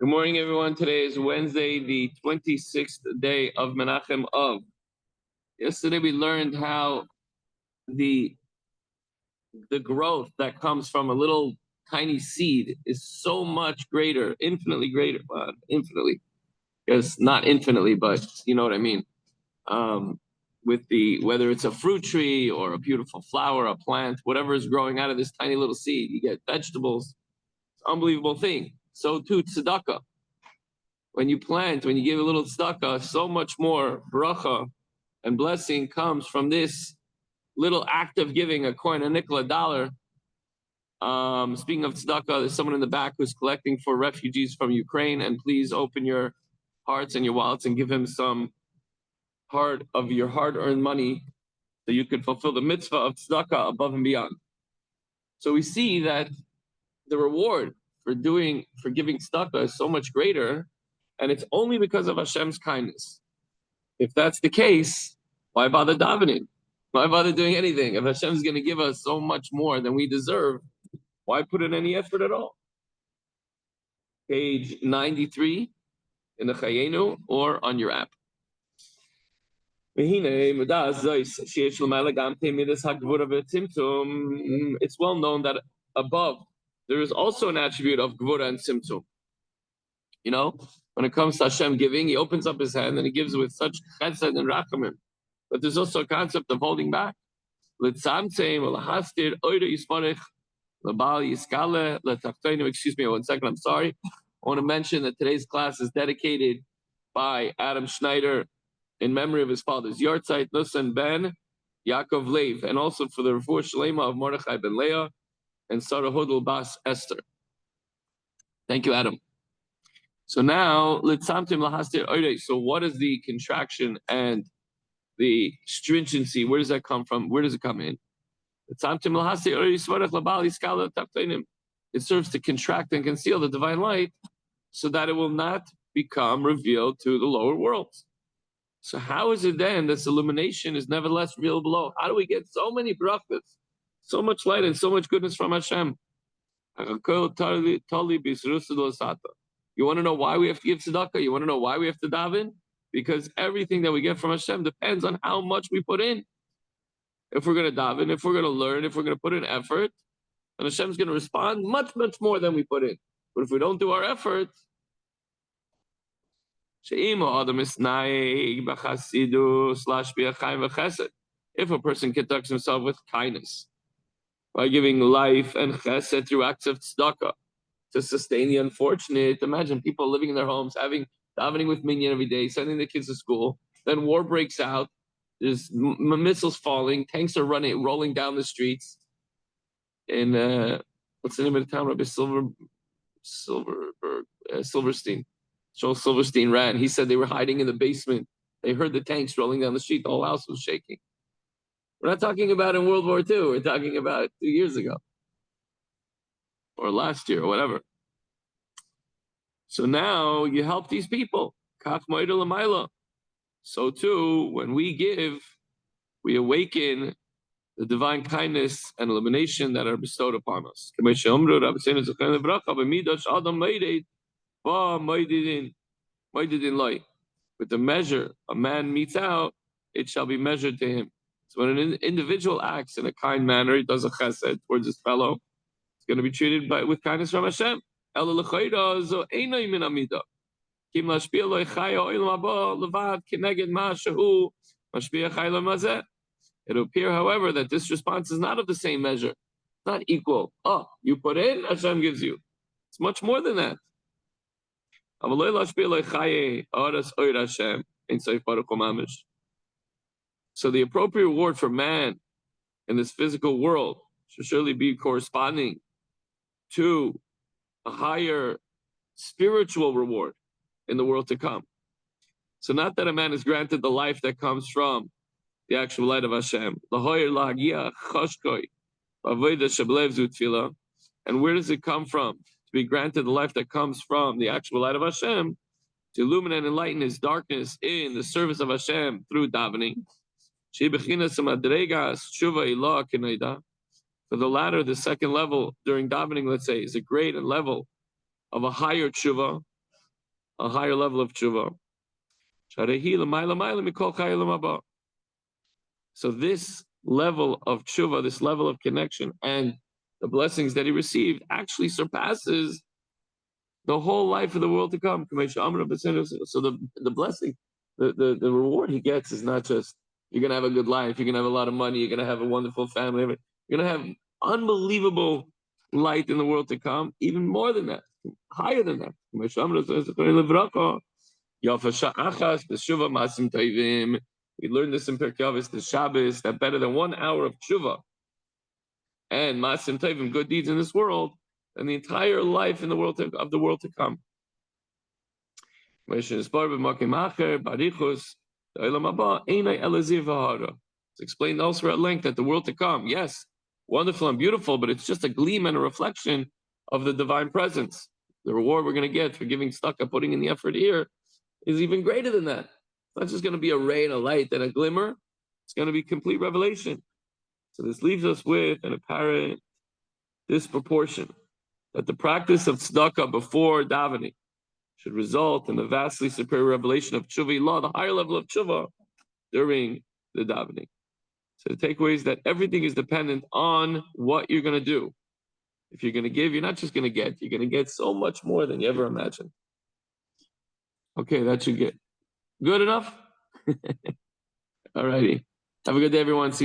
Good morning, everyone. Today is Wednesday, the 26th day of Menachem Av. Yesterday we learned how the the growth that comes from a little tiny seed is so much greater, infinitely greater. Well, infinitely, yes, not infinitely, but you know what I mean. With the whether it's a fruit tree or a beautiful flower, a plant, whatever is growing out of this tiny little seed, you get vegetables. It's an unbelievable thing. So too tzedakah. When you plant, when you give a little tzedakah, so much more bracha and blessing comes from this little act of giving a coin, a nickel, a dollar. Speaking of tzedakah, there's someone in the back who's collecting for refugees from Ukraine, and please open your hearts and your wallets and give him some part of your hard-earned money so you can fulfill the mitzvah of tzedakah above and beyond. So we see that the reward for giving tzedakah is so much greater, and it's only because of Hashem's kindness. If that's the case, why bother davening? Why bother doing anything? If Hashem's going to give us so much more than we deserve, why put in any effort at all? Page 93 in the Chayenu or on your app. It's well known that above there is also an attribute of Gvura and Tzimtzum. You know, when it comes to Hashem giving, he opens up his hand and he gives with such chesed and rachamim. But there's also a concept of holding back. Excuse me 1 second, I'm sorry. I want to mention that today's class is dedicated by Adam Schneider in memory of his father's Yortzeit, Nusan ben Yaakov Lev, and also for the Refuah Shalema of Mordechai ben Leah and Sarah Hodel Bas Esther. Thank you, Adam. So now, so what is the contraction and the stringency? Where does that come from? Where does it come in? It serves to contract and conceal the divine light so that it will not become revealed to the lower worlds. So how is it then that illumination is nevertheless real below? How do we get so many brachas, so much light and so much goodness from Hashem? You want to know why we have to give tzedakah? You want to know why we have to daven? Because everything that we get from Hashem depends on how much we put in. If we're going to daven, if we're going to learn, if we're going to put in effort, then Hashem's going to respond much, much more than we put in. But if we don't do our effort, if a person conducts himself with kindness by giving life and chesed through acts of tzedakah to sustain the unfortunate, imagine people living in their homes, davening with minyan every day, sending their kids to school, then war breaks out, there's missiles falling, tanks are rolling down the streets. In what's the name of the town? Rabbi Silverstein. Joel Silverstein ran. He said they were hiding in the basement. They heard the tanks rolling down the street. The whole house was shaking. We're not talking about in World War II. We're talking about 2 years ago or last year or whatever. So now you help these people. So too, when we give, we awaken the divine kindness and illumination that are bestowed upon us. With the measure a man meets out, it shall be measured to him. So when an individual acts in a kind manner, he does a chesed towards his fellow, it's going to be treated with kindness from Hashem. It'll appear, however, that this response is not of the same measure. It's not equal. Oh, you put in, Hashem gives you. It's much more than that. So the appropriate reward for man in this physical world should surely be corresponding to a higher spiritual reward in the world to come. So not that a man is granted the life that comes from the actual light of Hashem. And where does it come from? To be granted the life that comes from the actual light of Hashem, to illuminate and enlighten his darkness in the service of Hashem through davening. For the latter, the second level during davening, let's say, is a grade and level of a higher tshuva, a higher level of tshuva. So this level of tshuva, this level of connection, and the blessings that he received actually surpasses the whole life of the world to come. So the blessing, the reward he gets is not just you're gonna have a good life, you're gonna have a lot of money, you're gonna have a wonderful family, you're gonna have unbelievable light in the world to come, even more than that, higher than that. We learned this in Pirkei Avos, the Shabbos, that better than 1 hour of tshuva and masim tovim, good deeds in this world, and the entire life in the world of the world to come. It's explained elsewhere at length that the world to come, yes, wonderful and beautiful, but it's just a gleam and a reflection of the divine presence. The reward we're going to get for giving tzedakah, putting in the effort here, is even greater than that. It's not just going to be a ray and a light and a glimmer. It's going to be complete revelation. So this leaves us with an apparent disproportion that the practice of tzedakah before davening should result in the vastly superior revelation of tshuva law, the higher level of tshuva, during the davening. So the takeaway is that everything is dependent on what you're going to do. If you're going to give, you're not just going to get, you're going to get so much more than you ever imagined. Okay, that should get good enough. All righty. Have a good day, everyone. See